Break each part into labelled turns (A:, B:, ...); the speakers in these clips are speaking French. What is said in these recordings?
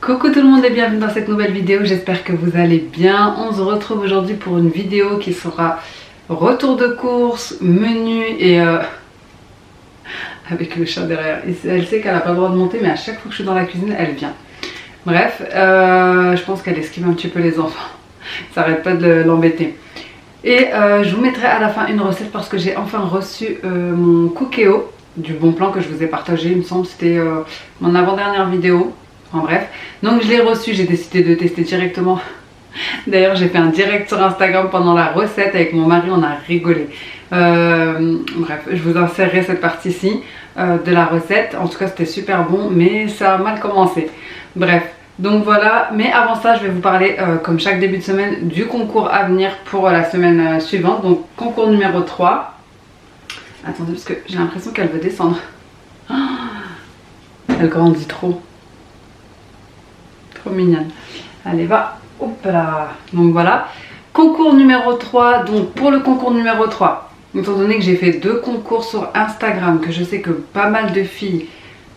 A: Coucou tout le monde et bienvenue dans cette nouvelle vidéo, j'espère que vous allez bien. On se retrouve aujourd'hui pour une vidéo qui sera retour de course, menu et avec le chat derrière. Elle sait qu'elle n'a pas le droit de monter mais à chaque fois que je suis dans la cuisine elle vient. Bref, je pense qu'elle esquive un petit peu les enfants, ça arrête pas de l'embêter. Et je vous mettrai à la fin une recette parce que j'ai enfin reçu mon cookéo du Bon Plan que je vous ai partagé, il me semble c'était mon avant-dernière vidéo. En bref, donc je l'ai reçu, j'ai décidé de tester directement. D'ailleurs j'ai fait un direct sur Instagram pendant la recette avec mon mari, on a rigolé. Bref, je vous insérerai cette partie-ci de la recette. En tout cas c'était super bon mais ça a mal commencé. Bref, donc voilà, mais avant ça je vais vous parler comme chaque début de semaine du concours à venir pour la semaine suivante. Donc concours numéro 3. Attendez parce que j'ai l'impression qu'elle veut descendre. Oh, elle grandit trop. Mignonne. Allez va, hop là. Donc voilà, concours numéro 3. Donc pour le concours numéro 3, étant donné que j'ai fait 2 concours sur Instagram, que je sais que pas mal de filles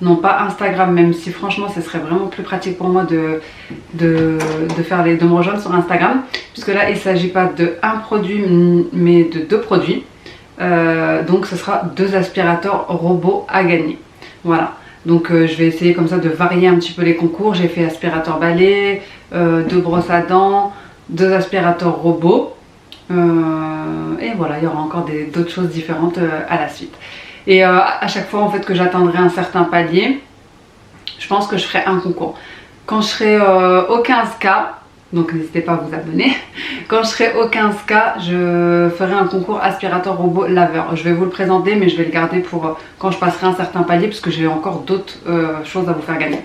A: n'ont pas Instagram, même si franchement ce serait vraiment plus pratique pour moi de me rejoindre sur Instagram, puisque là il ne s'agit pas de un produit mais de 2 produits. Donc ce sera 2 aspirateurs robots à gagner. Voilà. Donc je vais essayer comme ça de varier un petit peu les concours. J'ai fait aspirateur balai, 2 brosses à dents, 2 aspirateurs robots. Et voilà, il y aura encore d'autres choses différentes à la suite. Et à chaque fois en fait que j'atteindrai un certain palier, je pense que je ferai un concours. Quand je serai au 15K, donc n'hésitez pas à vous abonner. Quand je serai au 15K, je ferai un concours aspirateur robot laveur. Je vais vous le présenter mais je vais le garder pour quand je passerai un certain palier parce que j'ai encore d'autres choses à vous faire gagner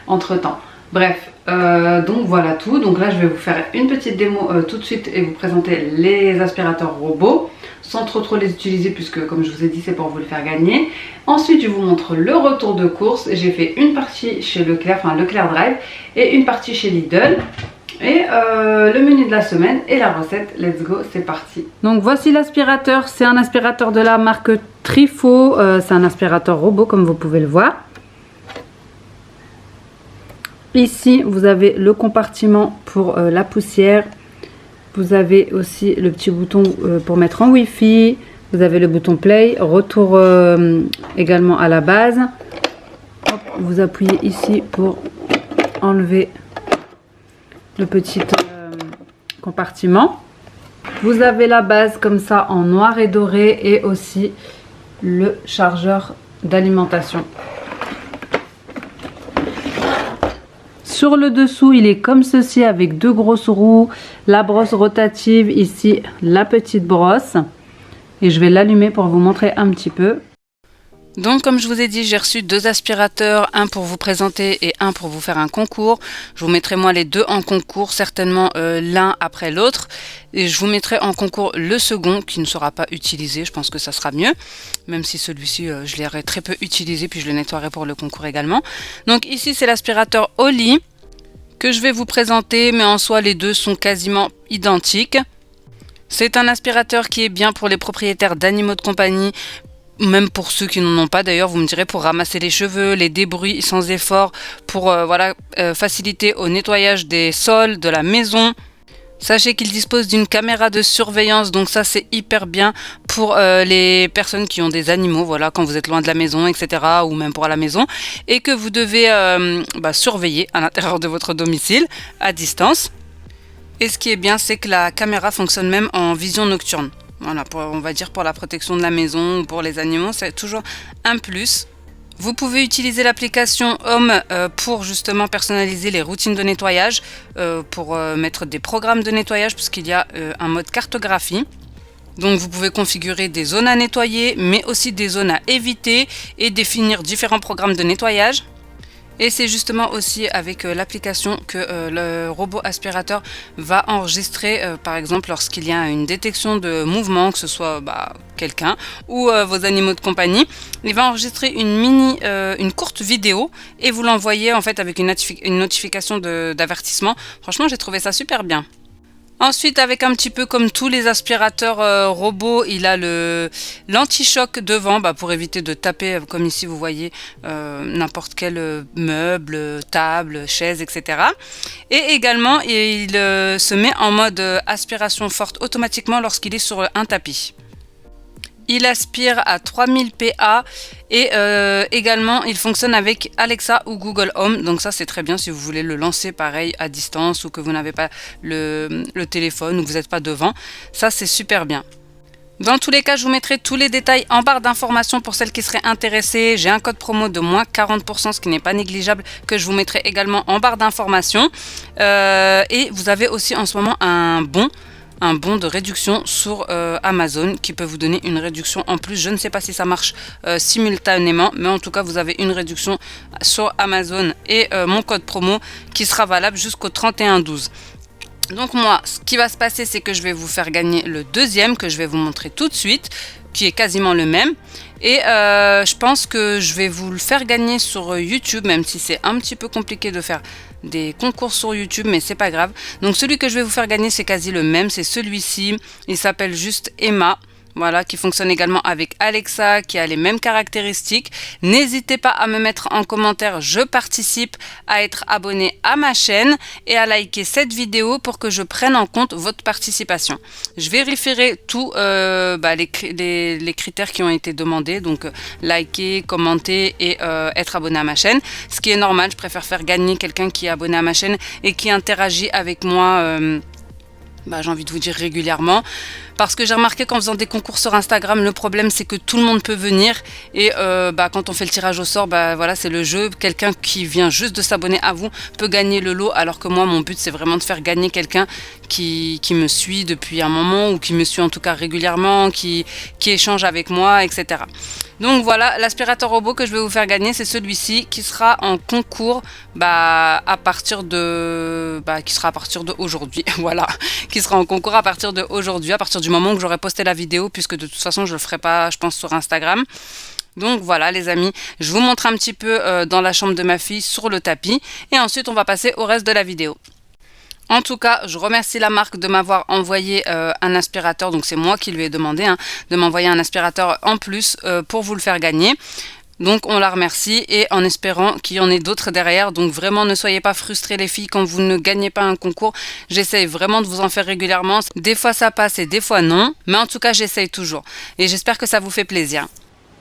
A: entre temps. Bref, donc voilà tout. Donc là je vais vous faire une petite démo tout de suite et vous présenter les aspirateurs robots sans trop les utiliser puisque comme je vous ai dit c'est pour vous le faire gagner. Ensuite je vous montre le retour de course. J'ai fait une partie chez Leclerc, enfin Leclerc Drive, et une partie chez Lidl. Et le menu de la semaine et la recette, let's go, c'est parti. Donc voici l'aspirateur, c'est un aspirateur de la marque Trifo, c'est un aspirateur robot comme vous pouvez le voir. Ici vous avez le compartiment pour la poussière, vous avez aussi le petit bouton pour mettre en wifi, vous avez le bouton play, retour également à la base. Hop, vous appuyez ici pour enlever le petit compartiment. Vous avez la base comme ça en noir et doré et aussi le chargeur d'alimentation. Sur le dessous il est comme ceci avec 2 grosses roues, la brosse rotative, ici la petite brosse, et je vais l'allumer pour vous montrer un petit peu. Donc comme je vous ai dit, j'ai reçu 2 aspirateurs, un pour vous présenter et un pour vous faire un concours. Je vous mettrai moi les 2 en concours, certainement l'un après l'autre. Et je vous mettrai en concours le second qui ne sera pas utilisé, je pense que ça sera mieux. Même si celui-ci je l'aurai très peu utilisé, puis je le nettoierai pour le concours également. Donc ici c'est l'aspirateur Oli que je vais vous présenter, mais en soi les 2 sont quasiment identiques. C'est un aspirateur qui est bien pour les propriétaires d'animaux de compagnie, même pour ceux qui n'en ont pas d'ailleurs, vous me direz, pour ramasser les cheveux, les débris sans effort, pour faciliter au nettoyage des sols, de la maison. Sachez qu'il dispose d'une caméra de surveillance, donc ça c'est hyper bien pour les personnes qui ont des animaux, voilà, quand vous êtes loin de la maison, etc. ou même pour à la maison, et que vous devez surveiller à l'intérieur de votre domicile, à distance.
B: Et ce qui est bien, c'est que la caméra fonctionne même en vision nocturne. Voilà, on va dire pour la protection de la maison ou pour les animaux, c'est toujours un plus. Vous pouvez utiliser l'application Home pour justement personnaliser les routines de nettoyage, pour mettre des programmes de nettoyage, puisqu'il y a un mode cartographie. Donc vous pouvez configurer des zones à nettoyer, mais aussi des zones à éviter et définir différents programmes de nettoyage. Et c'est justement aussi avec l'application que le robot aspirateur va enregistrer, par exemple, lorsqu'il y a une détection de mouvement, que ce soit quelqu'un ou vos animaux de compagnie. Il va enregistrer une courte vidéo et vous l'envoyer en fait avec une notification d'avertissement. Franchement, j'ai trouvé ça super bien. Ensuite, avec un petit peu comme tous les aspirateurs robots, il a l'anti-choc devant pour éviter de taper, comme ici vous voyez, n'importe quel meuble, table, chaise, etc. Et également, il se met en mode aspiration forte automatiquement lorsqu'il est sur un tapis. Il aspire à 3000 PA et également il fonctionne avec Alexa ou Google Home. Donc ça c'est très bien si vous voulez le lancer pareil à distance ou que vous n'avez pas le téléphone ou que vous n'êtes pas devant. Ça c'est super bien. Dans tous les cas, je vous mettrai tous les détails en barre d'informations pour celles qui seraient intéressées. J'ai un code promo de moins 40%, ce qui n'est pas négligeable, que je vous mettrai également en barre d'informations. Et vous avez aussi en ce moment un bon de réduction sur Amazon qui peut vous donner une réduction en plus. Je ne sais pas si ça marche simultanément, mais en tout cas vous avez une réduction sur Amazon et mon code promo qui sera valable jusqu'au 31/12. Donc moi, ce qui va se passer, c'est que je vais vous faire gagner le deuxième que je vais vous montrer tout de suite, qui est quasiment le même. Et je pense que je vais vous le faire gagner sur YouTube, même si c'est un petit peu compliqué de faire des concours sur YouTube, mais c'est pas grave. Donc celui que je vais vous faire gagner, c'est quasi le même, c'est celui-ci. Il s'appelle juste Emma. Voilà, qui fonctionne également avec Alexa, qui a les mêmes caractéristiques. N'hésitez pas à me mettre en commentaire je participe, à être abonné à ma chaîne et à liker cette vidéo pour que je prenne en compte votre participation. Je vérifierai tous les critères qui ont été demandés, donc liker, commenter et être abonné à ma chaîne. Ce qui est normal, je préfère faire gagner quelqu'un qui est abonné à ma chaîne et qui interagit avec moi. J'ai envie de vous dire régulièrement, parce que j'ai remarqué qu'en faisant des concours sur Instagram, le problème c'est que tout le monde peut venir et quand on fait le tirage au sort, voilà, c'est le jeu, quelqu'un qui vient juste de s'abonner à vous peut gagner le lot, alors que moi mon but c'est vraiment de faire gagner quelqu'un qui me suit depuis un moment ou qui me suit en tout cas régulièrement, qui échange avec moi, etc. Donc voilà, l'aspirateur robot que je vais vous faire gagner, c'est celui-ci qui sera en concours à partir de aujourd'hui. Voilà, qui sera en concours à partir d'aujourd'hui, à partir du moment où j'aurai posté la vidéo, puisque de toute façon je le ferai pas, je pense, sur Instagram. Donc voilà les amis, je vous montre un petit peu dans la chambre de ma fille sur le tapis et ensuite on va passer au reste de la vidéo. En tout cas, je remercie la marque de m'avoir envoyé un aspirateur, donc c'est moi qui lui ai demandé de m'envoyer un aspirateur en plus pour vous le faire gagner. Donc on la remercie et en espérant qu'il y en ait d'autres derrière. Donc vraiment ne soyez pas frustrés les filles quand vous ne gagnez pas un concours. J'essaye vraiment de vous en faire régulièrement. Des fois ça passe et des fois non. Mais en tout cas j'essaye toujours. Et j'espère que ça vous fait plaisir.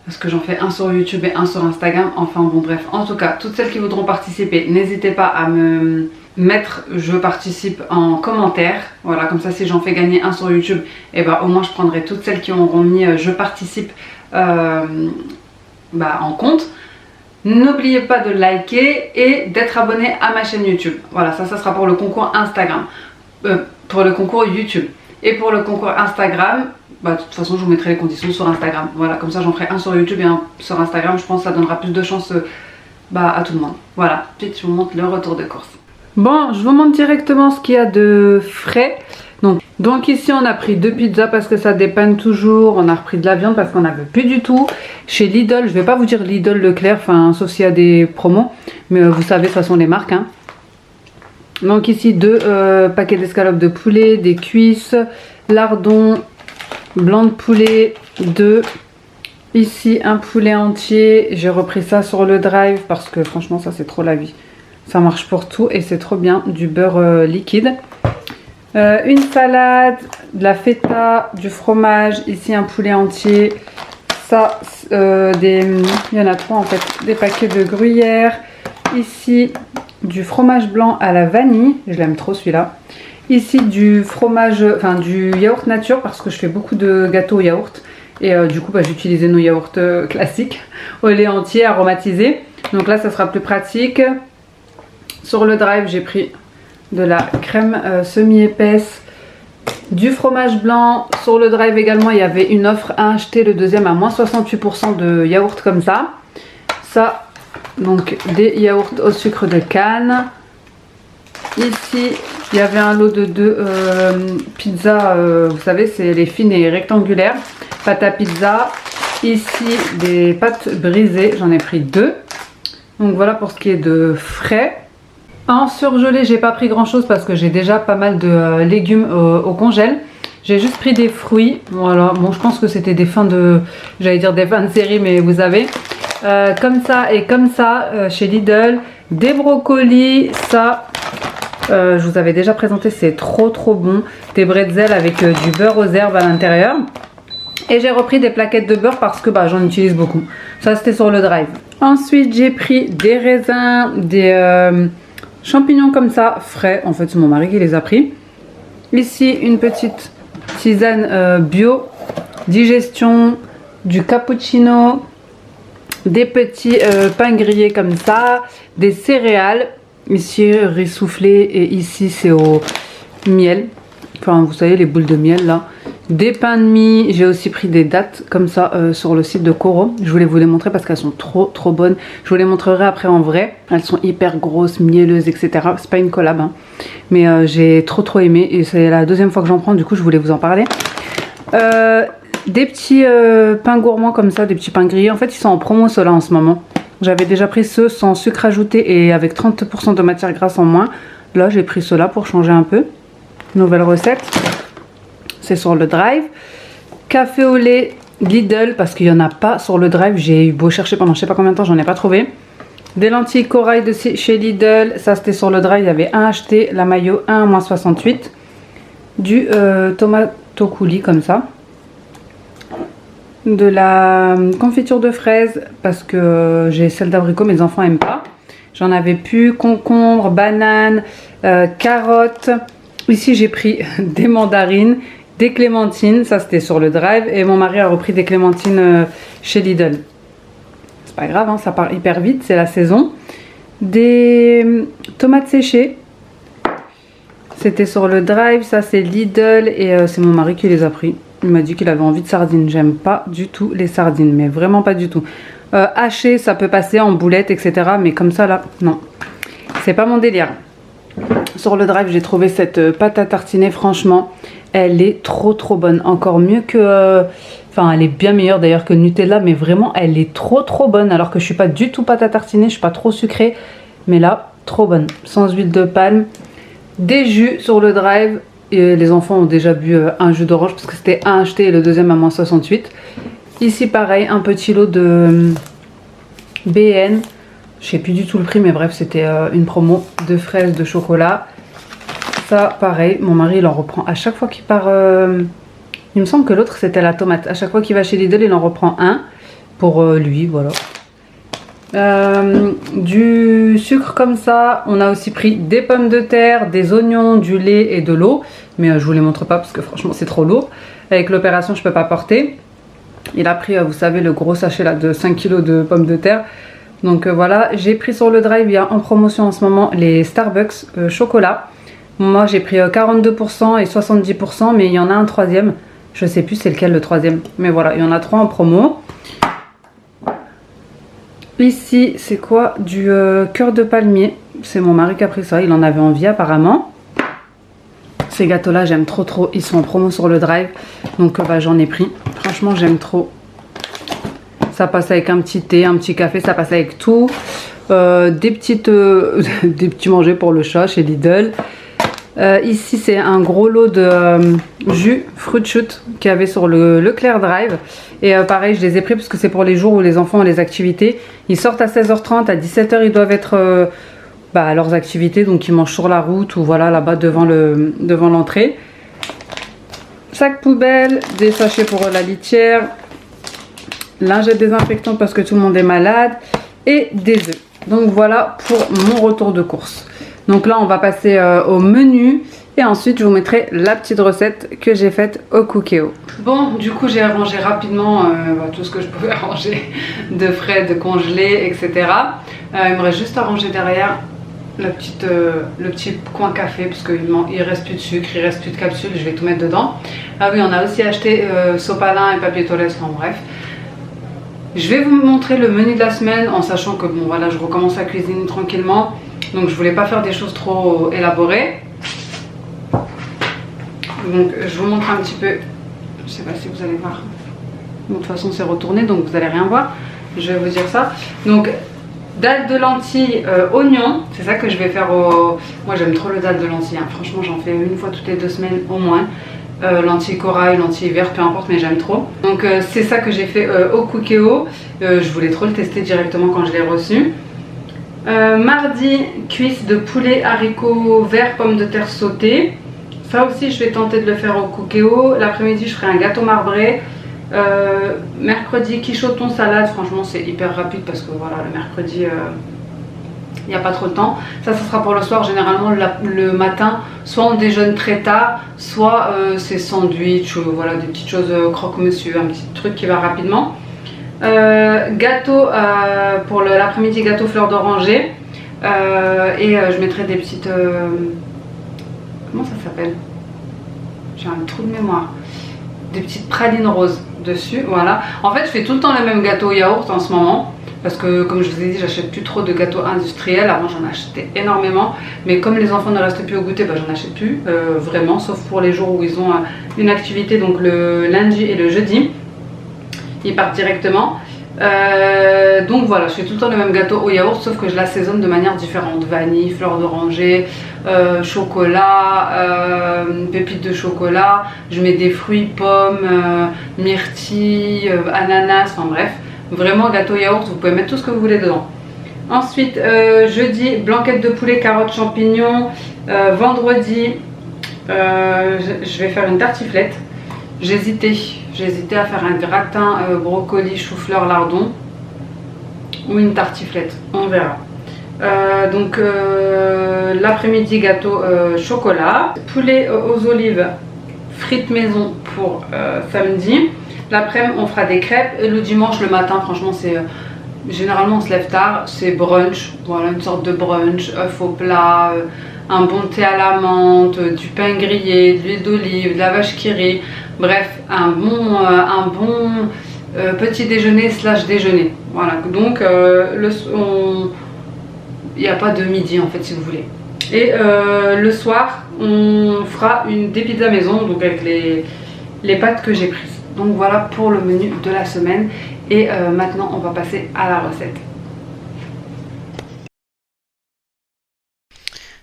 A: Parce que j'en fais un sur YouTube et un sur Instagram. Enfin bon bref. En tout cas, toutes celles qui voudront participer, n'hésitez pas à me mettre je participe en commentaire. Voilà, comme ça si j'en fais gagner un sur YouTube, et au moins je prendrai toutes celles qui auront mis je participe en compte. N'oubliez pas de liker et d'être abonné à ma chaîne YouTube. Voilà, ça sera pour le concours Instagram, pour le concours YouTube. Et pour le concours Instagram, de toute façon je vous mettrai les conditions sur Instagram. Voilà, comme ça j'en ferai un sur YouTube et un sur Instagram. Je pense que ça donnera plus de chance à tout le monde. Voilà, ensuite je vous montre le retour de course. Bon, je vous montre directement ce qu'il y a de frais. Donc ici on a pris 2 pizzas parce que ça dépanne toujours. On a repris de la viande parce qu'on n'avait plus du tout. Chez Lidl, je vais pas vous dire Lidl, Leclerc, sauf s'il y a des promos. Mais vous savez, ce sont les marques. Donc ici 2 paquets d'escalopes de poulet, des cuisses, lardons, blanc de poulet, 2. Ici un poulet entier. J'ai repris ça sur le drive parce que franchement ça c'est trop la vie. Ça marche pour tout et c'est trop bien. Du beurre liquide. Une salade, de la feta, du fromage, ici un poulet entier, ça, il y en a 3 en fait, des paquets de gruyère, ici du fromage blanc à la vanille, je l'aime trop celui-là, Ici du fromage, enfin du yaourt nature parce que je fais beaucoup de gâteaux au yaourt. Et du coup j'ai utilisé nos yaourts classiques au lait entier aromatisé. Donc là ça sera plus pratique. Sur le drive j'ai pris de la crème semi-épaisse, du fromage blanc. Sur le drive également il y avait une offre à acheter le deuxième à moins 68% de yaourt comme ça. Ça, donc des yaourts au sucre de canne. Ici il y avait un lot de deux pizzas, vous savez c'est les fines et rectangulaires, pâte à pizza. Ici des pâtes brisées, j'en ai pris 2. Donc voilà pour ce qui est de frais. En surgelé j'ai pas pris grand chose parce que j'ai déjà pas mal de légumes au congèle. J'ai juste pris des fruits, voilà, bon je pense que c'était des fins de, j'allais dire des fins de série mais vous savez. Comme ça et comme ça chez Lidl, des brocolis, ça je vous avais déjà présenté, c'est trop bon, des bretzels avec du beurre aux herbes à l'intérieur. Et j'ai repris des plaquettes de beurre parce que j'en utilise beaucoup. Ça c'était sur le drive. Ensuite j'ai pris des raisins, des champignons comme ça, frais, en fait c'est mon mari qui les a pris. Ici une petite tisane bio, digestion, du cappuccino, des petits pains grillés comme ça, des céréales. Ici riz soufflé et ici c'est au miel. Enfin vous savez les boules de miel là. Des pains de mie, j'ai aussi pris des dattes comme ça sur le site de Coro. Je voulais vous les montrer parce qu'elles sont trop bonnes. Je vous les montrerai après en vrai. Elles sont hyper grosses, mielleuses, etc. C'est pas une collab hein. Mais j'ai trop aimé et c'est la deuxième fois que j'en prends, du coup je voulais vous en parler. Des petits pains gourmands comme ça, des petits pains grillés. En fait ils sont en promo ceux-là en ce moment. J'avais déjà pris ceux sans sucre ajouté et avec 30% de matière grasse en moins. Là j'ai pris ceux-là pour changer un peu. Nouvelle recette. C'est sur le drive. Café au lait Lidl parce qu'il n'y en a pas sur le drive. J'ai eu beau chercher pendant je sais pas combien de temps, j'en ai pas trouvé. Des lentilles corail de chez Lidl. Ça c'était sur le drive, il y avait un acheté. La mayo 1 à moins 68. Du tomato coulis comme ça. De la confiture de fraises parce que j'ai celle d'abricot, mes enfants aiment pas. J'en avais plus. Concombre, banane, carottes. Ici j'ai pris des mandarines, des clémentines, ça c'était sur le drive. Et mon mari a repris des clémentines chez Lidl. C'est pas grave hein, ça part hyper vite, c'est la saison. Des tomates séchées. C'était sur le drive, ça c'est Lidl et c'est mon mari qui les a pris. Il m'a dit qu'il avait envie de sardines. J'aime pas du tout les sardines, mais vraiment pas du tout. Hachées, ça peut passer en boulettes, etc. Mais comme ça là, non. C'est pas mon délire. Sur le drive, j'ai trouvé cette pâte à tartiner. Franchement, elle est trop bonne. Encore mieux que... Enfin, elle est bien meilleure d'ailleurs que le Nutella. Mais vraiment, elle est trop bonne. Alors que je suis pas du tout pâte à tartiner. Je suis pas trop sucrée. Mais là, trop bonne. Sans huile de palme. Des jus sur le drive. Et les enfants ont déjà bu un jus d'orange parce que c'était un acheté et le deuxième à moins 68. Ici pareil, un petit lot de BN. Je sais plus du tout le prix mais bref c'était une promo de fraises de chocolat. Ça pareil, mon mari il en reprend à chaque fois qu'il part. Il me semble que l'autre c'était la tomate. À chaque fois qu'il va chez Lidl il en reprend un pour lui, voilà. Du sucre comme ça. On a aussi pris des pommes de terre, des oignons, du lait et de l'eau. Mais je vous les montre pas parce que franchement c'est trop lourd. Avec l'opération je peux pas porter. Il a pris vous savez le gros sachet là de 5 kg de pommes de terre. Donc voilà, j'ai pris sur le drive, il y a en promotion en ce moment les Starbucks chocolat. Moi j'ai pris 42% et 70% mais il y en a un troisième. Je sais plus c'est lequel le troisième. Mais voilà, il y en a 3 en promo. Ici, c'est quoi? Du cœur de palmier. C'est mon mari qui a pris ça. Il en avait envie apparemment. Ces gâteaux-là, j'aime trop. Ils sont en promo sur le drive. Donc, j'en ai pris. Franchement, j'aime trop. Ça passe avec un petit thé, un petit café. Ça passe avec tout. Des petits manger pour le chat chez Lidl. Ici, c'est un gros lot de jus Fruit Shoot qu'il y avait sur le Leclerc Drive. Et pareil, je les ai pris parce que c'est pour les jours où les enfants ont les activités. Ils sortent à 16h30, à 17h, ils doivent être à leurs activités. Donc, ils mangent sur la route ou voilà, là-bas devant l'entrée. Sac poubelle, des sachets pour la litière, lingette désinfectante parce que tout le monde est malade et des œufs. Donc, voilà pour mon retour de course. Donc là, on va passer au menu. Et ensuite, je vous mettrai la petite recette que j'ai faite au Cookéo. Bon, du coup, j'ai rangé rapidement tout ce que je pouvais ranger de frais, de congelés, etc. Il me reste juste à ranger derrière le petit coin café, parce qu'il reste plus de sucre, il reste plus de capsules, je vais tout mettre dedans. Ah oui, on a aussi acheté sopalin et papier toilette, enfin bref. Je vais vous montrer le menu de la semaine en sachant que bon voilà, je recommence à cuisiner tranquillement. Donc je voulais pas faire des choses trop élaborées. Donc je vous montre un petit peu, je sais pas si vous allez voir. Bon, de toute façon c'est retourné donc vous allez rien voir. Je vais vous dire ça. Donc dalle de lentilles, oignons, c'est ça que je vais faire au... Moi j'aime trop le dalle de lentilles, hein. Franchement j'en fais une fois toutes les 2 semaines au moins. Lentilles corail, lentilles vertes, peu importe, mais j'aime trop. Donc c'est ça que j'ai fait au Cookéo. Je voulais trop le tester directement quand je l'ai reçu. Mardi, cuisse de poulet, haricots verts, pommes de terre sautées. Ça aussi je vais tenter de le faire au Cookéo. L'après-midi je ferai un gâteau marbré. Mercredi, quiche au thon salade. Franchement c'est hyper rapide parce que voilà, le mercredi il n'y a pas trop de temps. Ça sera pour le soir. Généralement le matin, soit on déjeune très tard, soit c'est sandwich, voilà, des petites choses croque-monsieur, un petit truc qui va rapidement. Gâteau pour l'après-midi, gâteau fleur d'oranger. Et je mettrai des petites... comment ça s'appelle? J'ai un trou de mémoire. Des petites pralines roses dessus, voilà. En fait, je fais tout le temps le même gâteau yaourt en ce moment. Parce que comme je vous ai dit, j'achète plus trop de gâteaux industriels. Avant j'en achetais énormément. Mais comme les enfants ne restent plus au goûter, bah, j'en achète plus vraiment. Sauf pour les jours où ils ont une activité. Donc le lundi et le jeudi. Ils partent directement. Donc voilà, je fais tout le temps le même gâteau au yaourt. Sauf que je l'assaisonne de manière différente. Vanille, fleur d'oranger, chocolat, pépites de chocolat. Je mets des fruits, pommes, myrtilles, ananas, enfin bref. Vraiment gâteau yaourt, vous pouvez mettre tout ce que vous voulez dedans. Ensuite, jeudi, blanquette de poulet, carottes, champignons. Vendredi, je vais faire une tartiflette. J'hésitais à faire un gratin brocoli, chou-fleur, lardon ou une tartiflette, on verra. Donc l'après-midi, gâteau chocolat. Poulet aux olives, frites maison pour samedi. L'après-midi, on fera des crêpes. Et le dimanche, le matin, franchement, c'est... généralement, on se lève tard. C'est brunch. Voilà, une sorte de brunch. Œuf au plat, un bon thé à la menthe, du pain grillé, de l'huile d'olive, de la vache qui rit. Bref, un bon petit déjeuner / déjeuner. Voilà, donc il n'y a pas de midi, en fait, si vous voulez. Et le soir, on fera des pizzas maison, donc avec les pâtes que j'ai prises. Donc voilà pour le menu de la semaine. Et maintenant on va passer à la recette.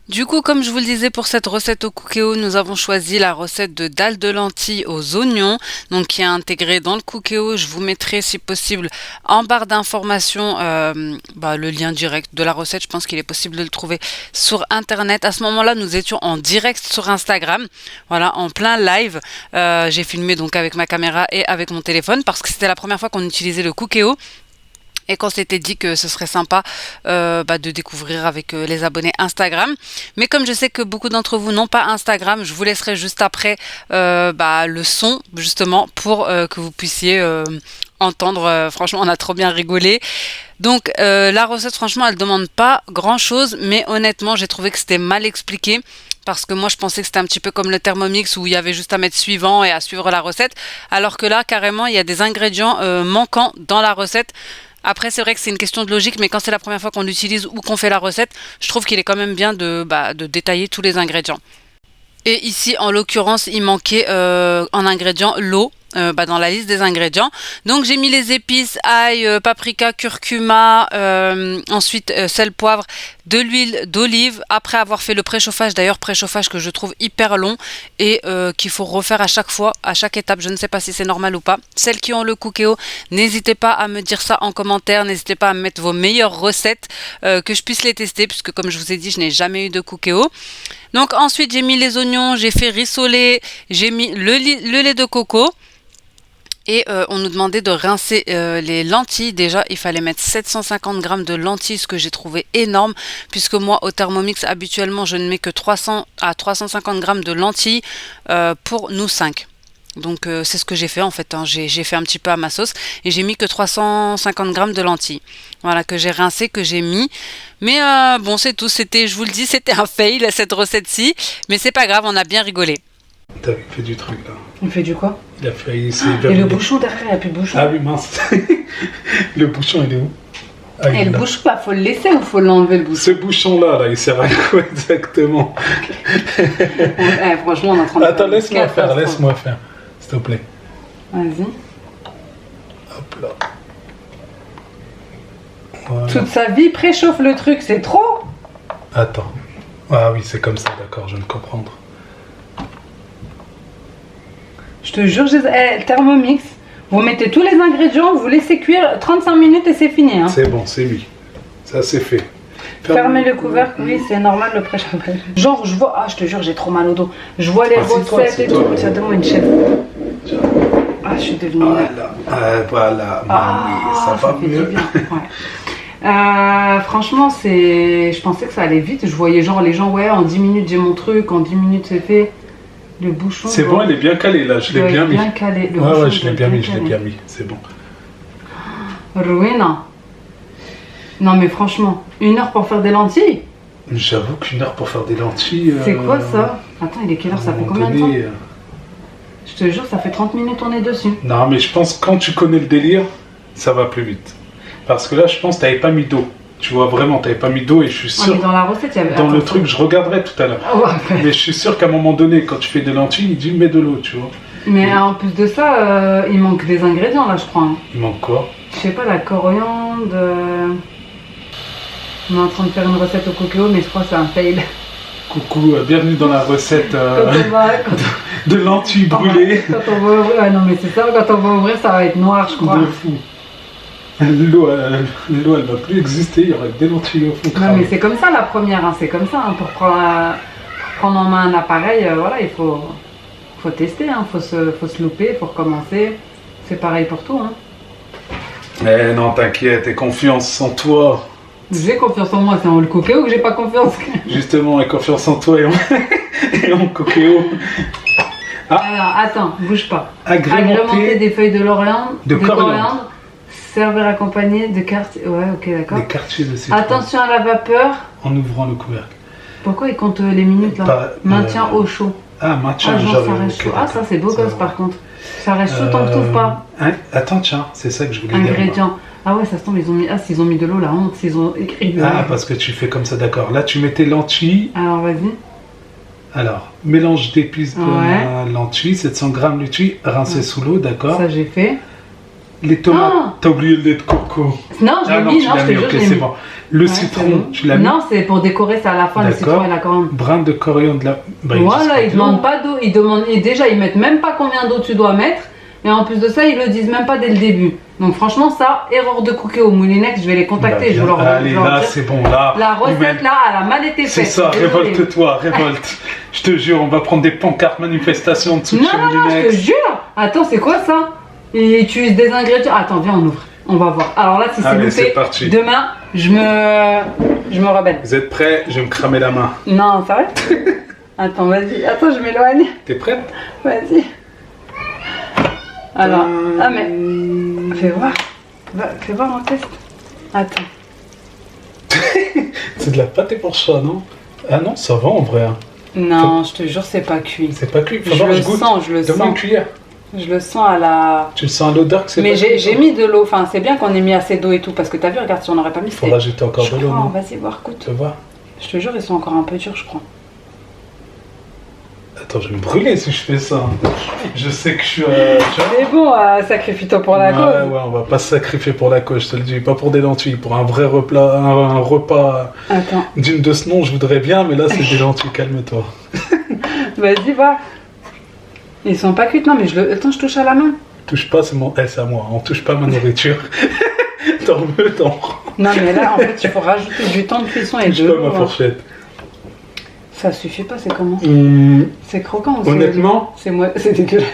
B: Du coup, comme je vous le disais, pour cette recette au Cookéo, nous avons choisi la recette de dalle de lentilles aux oignons, donc qui est intégrée dans le Cookéo. Je vous mettrai, si possible, en barre d'informations le lien direct de la recette. Je pense qu'il est possible de le trouver sur internet. À ce moment-là, nous étions en direct sur Instagram, voilà, en plein live. J'ai filmé donc avec ma caméra et avec mon téléphone parce que c'était la première fois qu'on utilisait le Cookéo. Et qu'on s'était dit que ce serait sympa de découvrir avec les abonnés Instagram. Mais comme je sais que beaucoup d'entre vous n'ont pas Instagram, je vous laisserai juste après le son, justement, pour que vous puissiez entendre. Franchement, on a trop bien rigolé. Donc la recette, franchement, elle demande pas grand-chose. Mais honnêtement, j'ai trouvé que c'était mal expliqué. Parce que moi je pensais que c'était un petit peu comme le Thermomix où il y avait juste à mettre suivant et à suivre la recette. Alors que là, carrément, il y a des ingrédients manquants dans la recette. Après, c'est vrai que c'est une question de logique, mais quand c'est la première fois qu'on l'utilise ou qu'on fait la recette, je trouve qu'il est quand même bien de détailler tous les ingrédients. Et ici, en l'occurrence, il manquait en ingrédient l'eau. Dans la liste des ingrédients. Donc j'ai mis les épices, ail, paprika, curcuma, ensuite sel, poivre, de l'huile d'olive après avoir fait le préchauffage, d'ailleurs préchauffage que je trouve hyper long et qu'il faut refaire à chaque fois, à chaque étape. Je ne sais pas si c'est normal ou pas. Celles qui ont le Cookéo, n'hésitez pas à me dire ça en commentaire, n'hésitez pas à me mettre vos meilleures recettes que je puisse les tester puisque comme je vous ai dit, je n'ai jamais eu de Cookéo. Donc ensuite j'ai mis les oignons, j'ai fait rissoler, j'ai mis le lait de coco. Et on nous demandait de rincer les lentilles. Déjà, il fallait mettre 750 grammes de lentilles, ce que j'ai trouvé énorme, puisque moi, au Thermomix, habituellement, je ne mets que 300 à 350 grammes de lentilles pour nous 5. Donc c'est ce que j'ai fait en fait, hein. J'ai fait un petit peu à ma sauce et j'ai mis que 350 grammes de lentilles. Voilà, que j'ai rincé, que j'ai mis. Mais bon, c'est tout. Je vous le dis, c'était un fail cette recette-ci. Mais c'est pas grave, on a bien rigolé.
C: T'as fait du truc là.
A: Il fait du quoi?
C: Il a failli.
A: Et le bouchon derrière, il n'y a plus de bouchon.
C: Ah oui, mince. Le bouchon, il est où? Ah,
A: et le bouchon, bah, faut le laisser ou faut l'enlever le bouchon?
C: Ce bouchon-là, il sert à quoi exactement?
A: Franchement, on est en train de
C: Attends, laisse-moi faire, s'il te plaît.
A: Vas-y.
C: Hop là. Voilà.
A: Toute sa vie préchauffe le truc, c'est trop.
C: Attends. Ah oui, c'est comme ça, d'accord, je viens de comprendre.
A: Je te jure, Thermomix, vous mettez tous les ingrédients, vous laissez cuire 35 minutes et c'est fini. Hein.
C: C'est bon, c'est lui. Ça, c'est fait.
A: Fermez le couvercle, oui, c'est normal le préchauffage. Genre, je vois, je te jure, j'ai trop mal au dos. Je vois les recettes et tout. Tiens, donne-moi une chef. Je suis devenue.
C: Voilà. Oui, ça va mieux.
A: Ouais. Franchement, je pensais que ça allait vite. Je voyais genre les gens, ouais, en 10 minutes j'ai mon truc, en 10 minutes c'est fait. Le bouchon.
C: C'est bon, il est bien calé là, je l'ai bien mis.
A: Bien calé.
C: Ouais, je l'ai bien mis, c'est bon.
A: Ruina. Non, mais franchement, 1 heure pour faire des lentilles?
C: J'avoue qu'1 heure pour faire des lentilles.
A: C'est quoi ça? Attends, il est quelle heure? Ça fait combien de temps? Je te jure, ça fait 30 minutes on est dessus.
C: Non, mais je pense que quand tu connais le délire, ça va plus vite. Parce que là, je pense que t'avais pas mis d'eau. Tu vois, vraiment, t'avais pas mis d'eau et je suis sûr.
A: Mais dans la recette, il y avait.
C: Dans le truc, je regarderai tout à l'heure. Mais je suis sûr qu'à un moment donné, quand tu fais des lentilles, il dit mets de l'eau, tu vois.
A: Mais en plus de ça, il manque des ingrédients là, je crois.
C: Il manque quoi?
A: Je sais pas, la coriandre. On est en train de faire une recette au coquelicot, mais je crois que c'est un fail.
C: Coucou, bienvenue dans la recette de lentilles brûlées.
A: Quand on va ouvrir, non mais c'est ça, quand on va ouvrir, ça va être noir, je crois.
C: De fou. L'eau, elle va plus exister, il y aurait que des lentilles au fond.
A: Non mais c'est comme ça la première, hein, c'est comme ça. Hein, pour prendre en main un appareil, voilà, il faut tester, hein, faut se louper, il faut recommencer. C'est pareil pour tout. Hein.
C: Eh non, t'inquiète, aie confiance en toi.
A: J'ai confiance en moi, c'est en le coquelicot que j'ai pas confiance.
C: Justement, aie confiance en toi et en coquelicot.
A: Alors, attends, bouge pas.
C: Agrémenter
A: des feuilles de coriandre. Servir accompagné de quartiers. Ouais, ok, d'accord.
C: Des quartiers de citron.
A: Attention à la vapeur.
C: En ouvrant le couvercle.
A: Pourquoi il compte les minutes là? Maintien au chaud.
C: Maintien
A: genre, ça reste chaud. Ça c'est beau gosse par contre. Ça reste chaud tant que t'ouvres pas.
C: Attends, tiens, c'est ça que je voulais dire.
A: Ingrédients. Ah ouais, ça se tombe, s'ils ont mis de l'eau, la honte, s'ils ont écrit de l'eau.
C: Parce que tu fais comme ça, d'accord. Là, tu mets tes lentilles.
A: Alors, vas-y.
C: Alors, mélange d'épices de lentilles, 700 grammes de lentilles, rincées sous l'eau, d'accord.
A: Ça, j'ai fait.
C: Les tomates, t'as oublié le lait de coco.
A: Non, je l'ai mis, non, je te jure,
C: ok, c'est bon. Le citron, tu l'as mis.
A: Non, c'est pour décorer, c'est à la fin, le citron et la coriandre.
C: Brin de coriandre, là.
A: Voilà, ils demandent pas d'eau, déjà, ils mettent même pas combien d'eau tu dois mettre. Et en plus de ça, ils le disent même pas dès le début. Donc franchement, ça, erreur de cookie au Moulinex, je vais les contacter. Je leur
C: allez, là, c'est bon, là.
A: La recette, là, elle a mal été faite.
C: C'est ça, révolte-toi, révolte. Je te jure, on va prendre des pancartes, manifestations en dessous de chez Moulinex.
A: Non, je te jure. Attends, c'est quoi ça? Ils utilisent des ingrédients. Attends, viens, on ouvre. On va voir. Alors là, si c'est loupé, demain, je me rebelle.
C: Vous êtes prêts? Je vais me cramer la main.
A: Non, ça va? Attends, vas-y. Attends, je m'éloigne.
C: T'es prête?
A: Vas-y. Alors, mais fais voir. Fais voir en test. Attends.
C: C'est de la pâté pour chat, non? Ah non, ça va en vrai.
A: Non, je te jure, c'est pas cuit.
C: C'est pas cuit.
A: Je le sens.
C: Donne-moi une cuillère.
A: Je le sens à la...
C: Tu le sens à l'odeur que c'est pas
A: cuit? Mais j'ai mis de l'eau. Enfin, c'est bien qu'on ait mis assez d'eau et tout. Parce que t'as vu, regarde, si on n'aurait pas mis...
C: Il faudra jeter encore de l'eau, non?
A: Vas-y, voir, goûte.
C: Tu vois?
A: Je te jure, ils sont encore un peu durs, je crois.
C: Attends, je vais me brûler si je fais ça. Je sais que je suis...
A: Mais bon, sacrifie-toi pour la cause.
C: Ouais, on va pas se sacrifier pour la cause, je te le dis. Pas pour des lentilles, pour un vrai repas, un repas digne de ce nom, je voudrais bien, mais là, c'est des lentilles, calme-toi.
A: Vas-y, va. Ils sont pas cuits, non, mais attends, je touche à la main.
C: Touche pas, c'est à moi. On touche pas à ma nourriture. T'en veux, t'en...
A: Non, mais là, en fait, il faut rajouter du temps de cuisson et de l'eau.
C: Touche pas ma fourchette.
A: Ça suffit pas, c'est comment? C'est croquant.
C: Honnêtement,
A: c'est dégueulasse.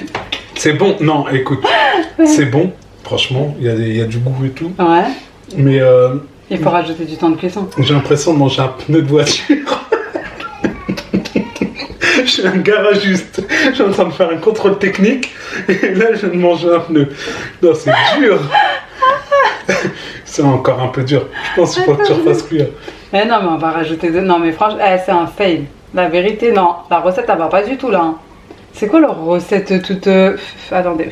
C: C'est bon. Non, écoute. C'est bon, franchement, il y a du goût et tout.
A: Ouais.
C: Mais
A: Il faut rajouter du temps de cuisson.
C: j'ai l'impression de manger un pneu de voiture. Je suis un garagiste. Je suis en train de faire un contrôle technique. Et là, je viens de manger un pneu. Non, c'est dur. C'est encore un peu dur. Je pense qu'il faut que tu refasses cuire.
A: Mais non, mais on va rajouter de... Non, mais franchement, c'est un fail. La vérité, non. La recette, elle va pas du tout, là. Hein. C'est quoi leur recette toute... Attendez.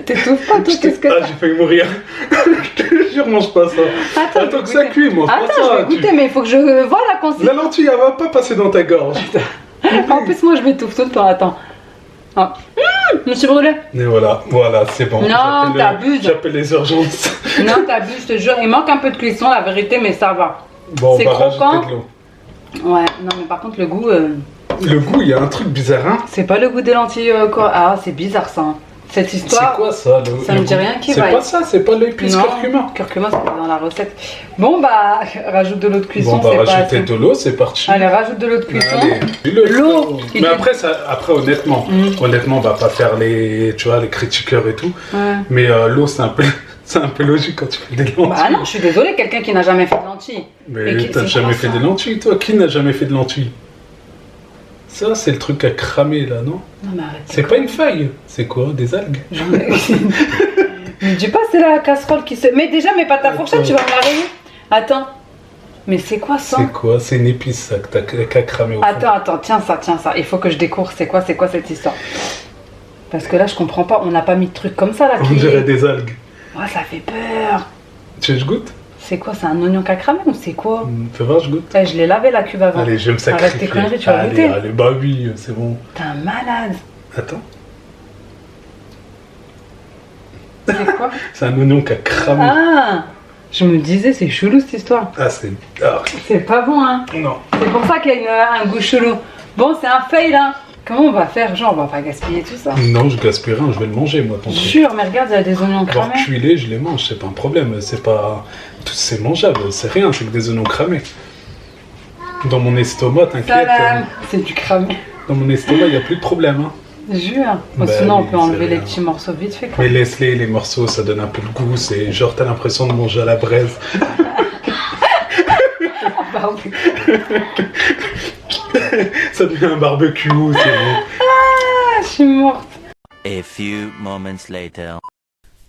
A: T'étouffes pas, toi, qu'est-ce que...
C: Ah, j'ai failli mourir. Je te jure, mange pas ça. Attends que ça cuit, mange pas ça.
A: Attends, je vais goûter, mais il faut que je vois la consistance.
C: La lentille, elle va pas passer dans ta gorge.
A: En plus, moi, je m'étouffe tout le temps. Attends. Ah. Je me suis brûlée.
C: Et voilà, c'est bon.
A: Non, t'abuses.
C: J'appelle les urgences.
A: Non, t'abuses, je te jure. Il manque un peu de cuisson, la vérité, mais ça va.
C: Bon,
A: C'est
C: on va
A: croquant.
C: rajouter de l'eau.
A: Ouais, non, mais par contre, le goût...
C: Le goût, il y a un truc bizarre, hein.
A: C'est pas le goût des lentilles... Ah, c'est bizarre, ça. Hein. Cette histoire...
C: C'est quoi ça
A: Ça me dit rien qui va.
C: C'est pas ça, c'est pas l'épice curcuma.
A: Curcuma, c'est dans la recette. Bon, bah, rajoute de l'eau de cuisson,
C: Bon, on va
A: c'est pas
C: rajouter
A: assez.
C: de l'eau, c'est parti.
A: Allez, rajoute de l'eau de cuisson.
C: Allez,
A: L'eau.
C: Mais après, honnêtement, on va pas faire les critiqueurs et tout.
A: Ouais.
C: Mais l'eau, c'est un peu logique quand tu fais des lentilles.
A: Bah non, je suis désolée, quelqu'un qui n'a jamais fait de lentilles.
C: Mais t'as jamais fait des lentilles, toi? Qui n'a jamais fait de lentilles? Ça, c'est le truc à cramer, là, non?
A: Non, mais arrête.
C: C'est pas une feuille, c'est quoi? Des algues?
A: Ne dis pas, c'est la casserole qui se... Mais déjà, mais pas ta fourchette, tu vas me la rayer. Attends. Mais c'est quoi ça?
C: C'est quoi? C'est une épice, ça, que t'as qu'à cramer au fond.
A: Attends, tiens ça. Il faut que je découvre c'est quoi cette histoire. Parce que là, je comprends pas, on n'a pas mis de trucs comme ça, là.
C: On dirait des algues.
A: Oh, ça fait peur.
C: Tu veux que je goûte?
A: C'est quoi? C'est un oignon qu'à cramer ou c'est quoi?
C: Fais voir, je goûte.
A: Eh, je l'ai lavé la cuve avant.
C: Allez, je vais me sacrifier.
A: Arrête tes conneries, tu vas goûter.
C: Allez, bah oui, c'est bon.
A: T'es un malade.
C: Attends.
A: C'est quoi?
C: C'est un oignon qui a cramé.
A: Ah! Je me disais, c'est chelou cette histoire.
C: Ah, c'est... Ah,
A: C'est pas bon, hein?
C: non.
A: C'est pour ça qu'il y a un goût chelou. Bon, c'est un fail, hein? Comment on va faire? Genre, on va pas gaspiller tout ça.
C: Non, je gaspille rien, je vais le manger, moi, ton truc.
A: Jure, mais regarde, il y a des oignons
C: Voir
A: cramés.
C: cuilé, je les mange, c'est pas un problème. C'est pas... C'est mangeable, c'est rien, c'est que des oignons cramés. Dans mon estomac, t'inquiète.
A: Salam! C'est du cramé.
C: Dans mon estomac, il n'y a plus de problème, hein.
A: Jure. Bon,
C: Bah
A: sinon, on
C: oui,
A: peut enlever
C: c'est
A: les
C: rien.
A: petits morceaux vite fait, quoi.
C: Mais laisse-les, les morceaux, ça donne un peu de goût. C'est genre, t'as l'impression de manger à la braise.
A: Pardon.
C: Ça devient un barbecue, c'est bon.
A: Ah, je suis morte.
D: A few moments later.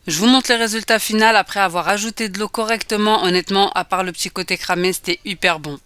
B: Je vous montre les résultats finaux après avoir ajouté de l'eau correctement. Honnêtement, à part le petit côté cramé, c'était hyper bon.